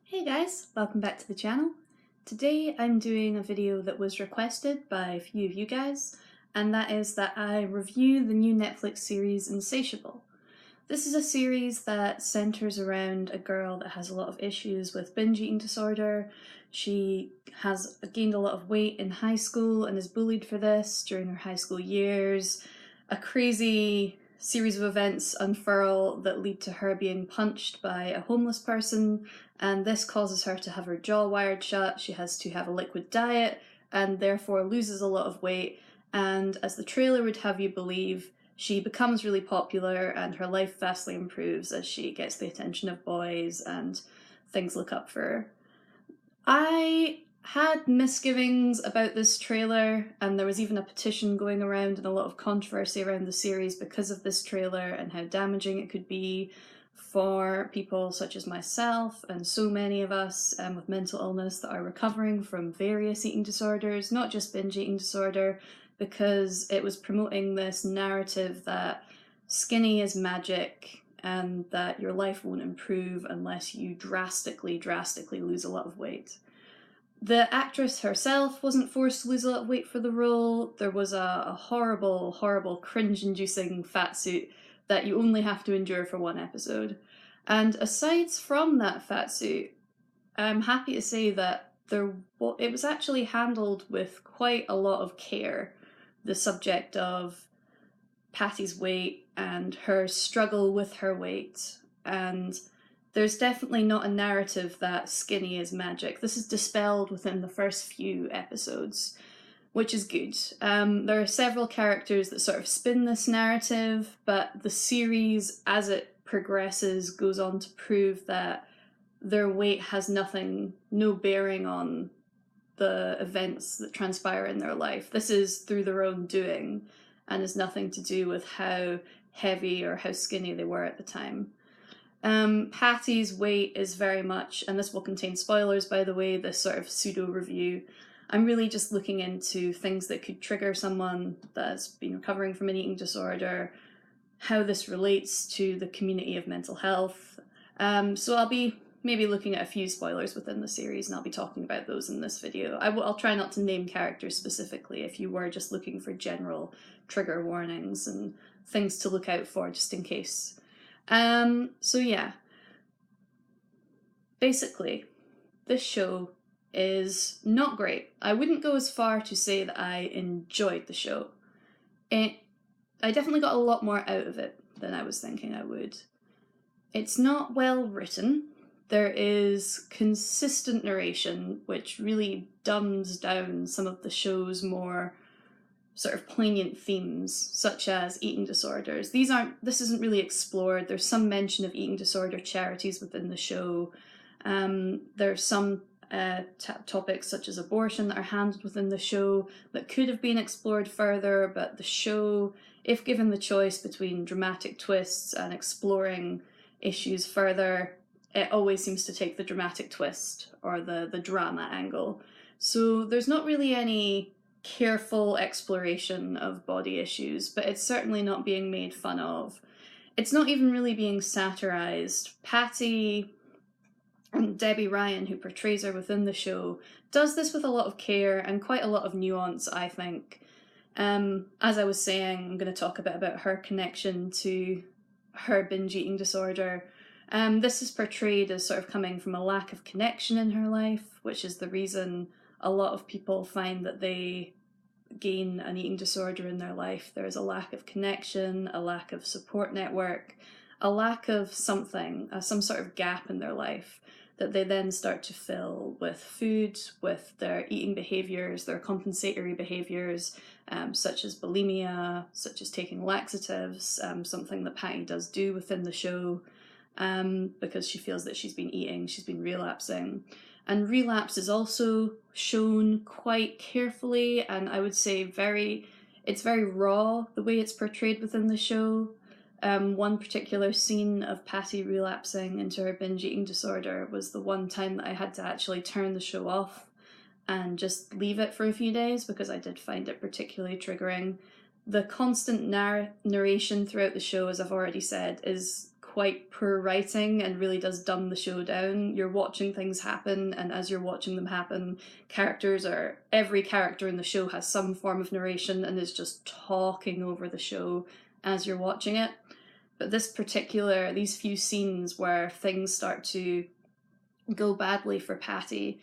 Hey guys, welcome back to the channel. Today I'm doing a video that was requested by a few of you guys, and that is that I review the new Netflix series Insatiable. This is a series that centers around a girl that has a lot of issues with binge eating disorder. She has gained a lot of weight in high school and is bullied for this during her high school years. A crazy series of events unfurl that lead to her being punched by a homeless person, and this causes her to have her jaw wired shut. She has to have a liquid diet and therefore loses a lot of weight, and as the trailer would have you believe, she becomes really popular and her life vastly improves as she gets the attention of boys and things look up for her. I had misgivings about this trailer, and there was even a petition going around and a lot of controversy around the series because of this trailer and how damaging it could be for people such as myself and so many of us with mental illness that are recovering from various eating disorders, not just binge eating disorder, because it was promoting this narrative that skinny is magic and that your life won't improve unless you drastically lose a lot of weight. The actress herself wasn't forced to lose a lot of weight for the role. There was a horrible, cringe-inducing fat suit that you only have to endure for one episode. And aside from that fat suit, I'm happy to say that it was actually handled with quite a lot of care. The subject of Patty's weight and her struggle with her weight, and there's definitely not a narrative that skinny is magic. This is dispelled within the first few episodes, which is good. There are several characters that sort of spin this narrative, but the series, as it progresses, goes on to prove that their weight has no bearing on the events that transpire in their life. This is through their own doing and has nothing to do with how heavy or how skinny they were at the time. Patty's weight is very much, and this will contain spoilers by the way, this sort of pseudo review. I'm really just looking into things that could trigger someone that's been recovering from an eating disorder, how this relates to the community of mental health. So I'll be maybe looking at a few spoilers within the series, and I'll be talking about those in this video. I'll try not to name characters specifically if you were just looking for general trigger warnings and things to look out for just in case. So yeah, basically, this show is not great. I wouldn't go as far to say that I enjoyed the show. I definitely got a lot more out of it than I was thinking I would. It's not well written. There is consistent narration, which really dumbs down some of the show's more sort of poignant themes, such as eating disorders. This isn't really explored. There's some mention of eating disorder charities within the show. There's some topics such as abortion that are handled within the show that could have been explored further, but the show, if given the choice between dramatic twists and exploring issues further, it always seems to take the dramatic twist or the drama angle. So there's not really any careful exploration of body issues, but it's certainly not being made fun of. It's not even really being satirized. Patty and Debbie Ryan, who portrays her within the show, does this with a lot of care and quite a lot of nuance, I think. As I was saying, I'm going to talk a bit about her connection to her binge eating disorder. This is portrayed as sort of coming from a lack of connection in her life, which is the reason a lot of people find that they gain an eating disorder in their life. There is a lack of connection, a lack of support network, a lack of something, some sort of gap in their life that they then start to fill with food, with their eating behaviours, their compensatory behaviours, such as bulimia, such as taking laxatives, something that Patty does do within the show, because she feels that she's been relapsing. And relapse is also shown quite carefully, and I would say it's very raw the way it's portrayed within the show. One particular scene of Patty relapsing into her binge eating disorder was the one time that I had to actually turn the show off and just leave it for a few days because I did find it particularly triggering. The constant narration throughout the show, as I've already said, is quite poor writing and really does dumb the show down. You're watching things happen, and as you're watching them happen, every character in the show has some form of narration and is just talking over the show as you're watching it. But these few scenes where things start to go badly for Patty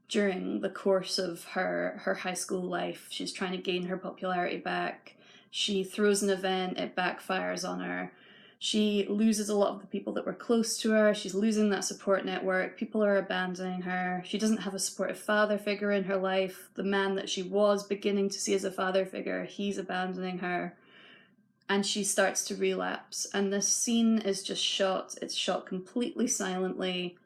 during the course of her high school life, she's trying to gain her popularity back. She throws an event, it backfires on her. She loses a lot of the people that were close to her. She's losing that support network. People are abandoning her. She doesn't have a supportive father figure in her life. The man that she was beginning to see as a father figure, he's abandoning her. And she starts to relapse. And this scene is just it's shot completely silently.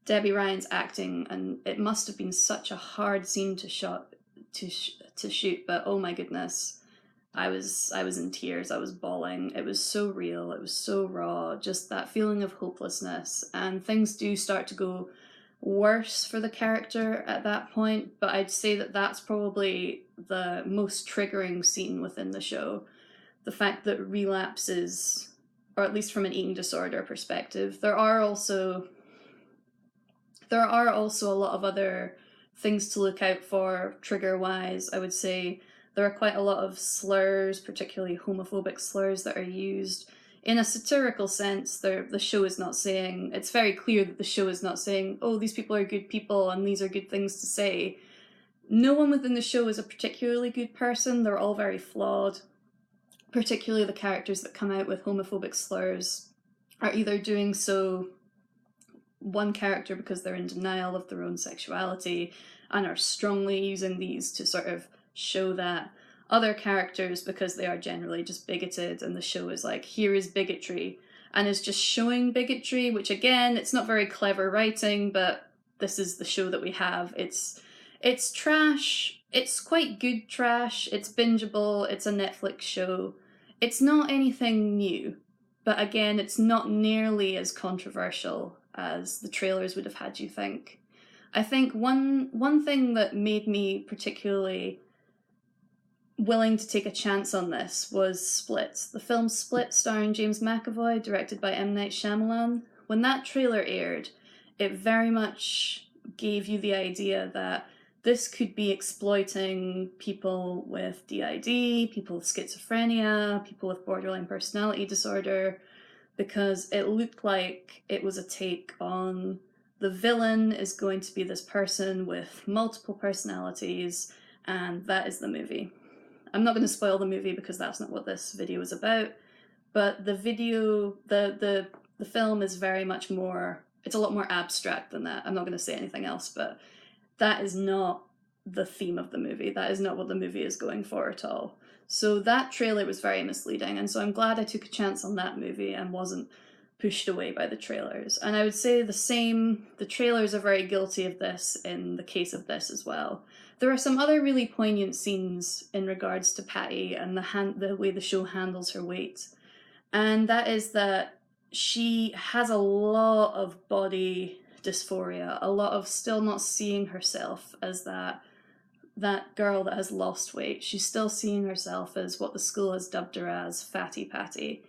Debbie Ryan's acting, and it must have been such a hard scene to shoot, but oh my goodness. I was in tears, I was bawling. It was so real, it was so raw, just that feeling of hopelessness. And things do start to go worse for the character at that point, but I'd say that that's probably the most triggering scene within the show. The fact that relapses, or at least from an eating disorder perspective, there are also a lot of other things to look out for trigger-wise. I would say there are quite a lot of slurs, particularly homophobic slurs, that are used. In a satirical sense, the show is not saying, it's very clear that the show is not saying, oh, these people are good people and these are good things to say. No one within the show is a particularly good person. They're all very flawed. Particularly the characters that come out with homophobic slurs are either doing so, one character because they're in denial of their own sexuality and are strongly using these to sort of show that, other characters because they are generally just bigoted, and the show is like, here is bigotry, and is just showing bigotry, which again, it's not very clever writing, but this is the show that we have. It's trash. It's quite good trash. It's bingeable. It's a Netflix show. It's not anything new, but again, it's not nearly as controversial as the trailers would have had you think. I think one thing that made me particularly willing to take a chance on this was Split. The film Split, starring James McAvoy, directed by M. Night Shyamalan. When that trailer aired, it very much gave you the idea that this could be exploiting people with DID, people with schizophrenia, people with borderline personality disorder, because it looked like it was a take on the villain is going to be this person with multiple personalities, and that is the movie. I'm not going to spoil the movie because that's not what this video is about, but the film is very much more, it's a lot more abstract than that. I'm not going to say anything else, but that is not the theme of the movie. That is not what the movie is going for at all. So that trailer was very misleading, and so I'm glad I took a chance on that movie and wasn't pushed away by the trailers. And I would say the trailers are very guilty of this in the case of this as well. There are some other really poignant scenes in regards to Patty and the way the show handles her weight. And that is that she has a lot of body dysphoria, a lot of still not seeing herself as that girl that has lost weight. She's still seeing herself as what the school has dubbed her as, Fatty Patty.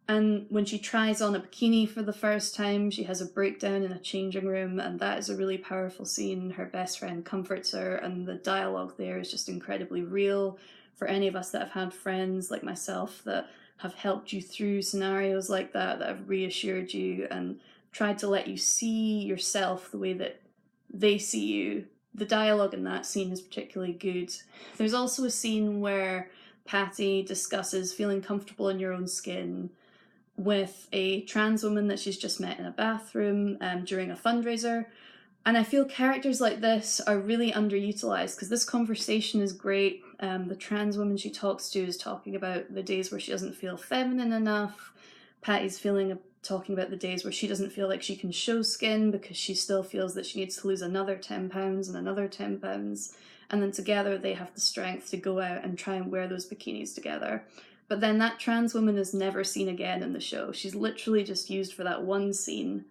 And when she tries on a bikini for the first time, she has a breakdown in a changing room, and that is a really powerful scene. Her best friend comforts her, and the dialogue there is just incredibly real. For any of us that have had friends like myself that have helped you through scenarios like that have reassured you and tried to let you see yourself the way that they see you, the dialogue in that scene is particularly good. There's also a scene where Patty discusses feeling comfortable in your own skin with a trans woman that she's just met in a bathroom during a fundraiser. And I feel characters like this are really underutilized because this conversation is great. The trans woman she talks to is talking about the days where she doesn't feel feminine enough. Patty's talking about the days where she doesn't feel like she can show skin because she still feels that she needs to lose another 10 pounds and another 10 pounds. And then together they have the strength to go out and try and wear those bikinis together. But then that trans woman is never seen again in the show. She's literally just used for that one scene.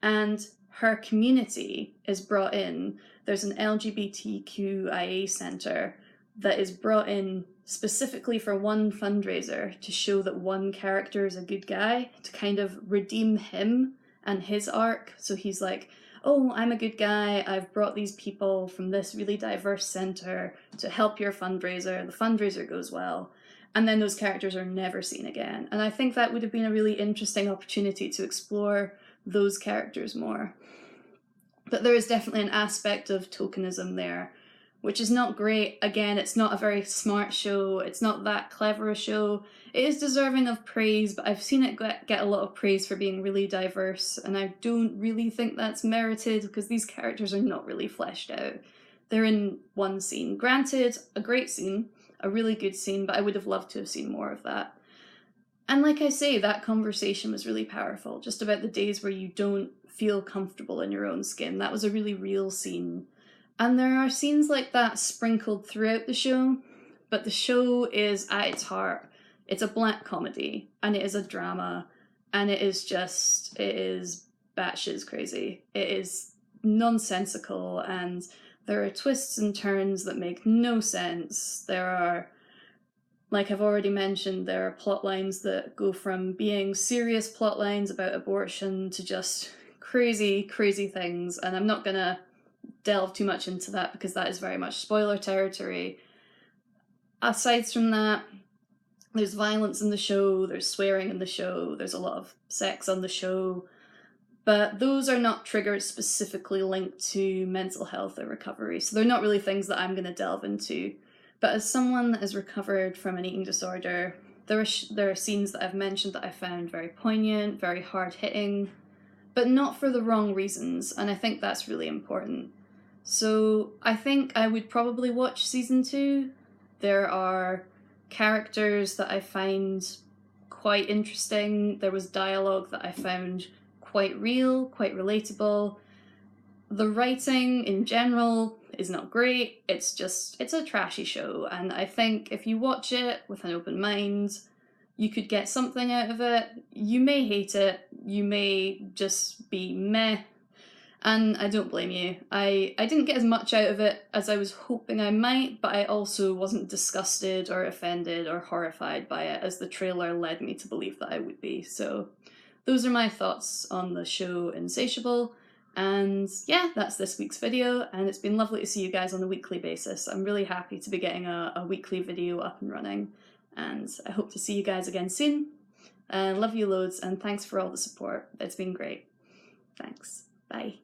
And her community is brought in. There's an LGBTQIA centre that is brought in specifically for one fundraiser to show that one character is a good guy, to kind of redeem him and his arc. So he's like, oh, I'm a good guy, I've brought these people from this really diverse centre to help your fundraiser, the fundraiser goes well, and then those characters are never seen again. And I think that would have been a really interesting opportunity to explore those characters more. But there is definitely an aspect of tokenism there, which is not great. Again, it's not a very smart show, it's not that clever a show. It is deserving of praise, but I've seen it get a lot of praise for being really diverse, and I don't really think that's merited because these characters are not really fleshed out. They're in one scene. Granted, a great scene, a really good scene, but I would have loved to have seen more of that. And like I say, that conversation was really powerful, just about the days where you don't feel comfortable in your own skin. That was a really real scene. And there are scenes like that sprinkled throughout the show, but the show is, at its heart, it's a black comedy, and it is a drama, and it is batshit crazy. It is nonsensical, and there are twists and turns that make no sense. There are, like I've already mentioned, there are plot lines that go from being serious plot lines about abortion to just crazy, crazy things, and I'm not gonna delve too much into that because that is very much spoiler territory. Aside from that, there's violence in the show, there's swearing in the show, there's a lot of sex on the show, but those are not triggers specifically linked to mental health or recovery, so they're not really things that I'm going to delve into. But as someone that has recovered from an eating disorder, there are scenes that I've mentioned that I found very poignant, very hard-hitting, but not for the wrong reasons, and I think that's really important. So I think I would probably watch season 2. There are characters that I find quite interesting. There was dialogue that I found quite real, quite relatable. The writing in general is not great. It's a trashy show, and I think if you watch it with an open mind, you could get something out of it. You may hate it, you may just be meh, and I don't blame you. I didn't get as much out of it as I was hoping I might, but I also wasn't disgusted or offended or horrified by it as the trailer led me to believe that I would be. So those are my thoughts on the show Insatiable. And yeah, that's this week's video, and it's been lovely to see you guys on a weekly basis. I'm really happy to be getting a weekly video up and running, and I hope to see you guys again soon. Love you loads, and thanks for all the support. It's been great. Thanks. Bye.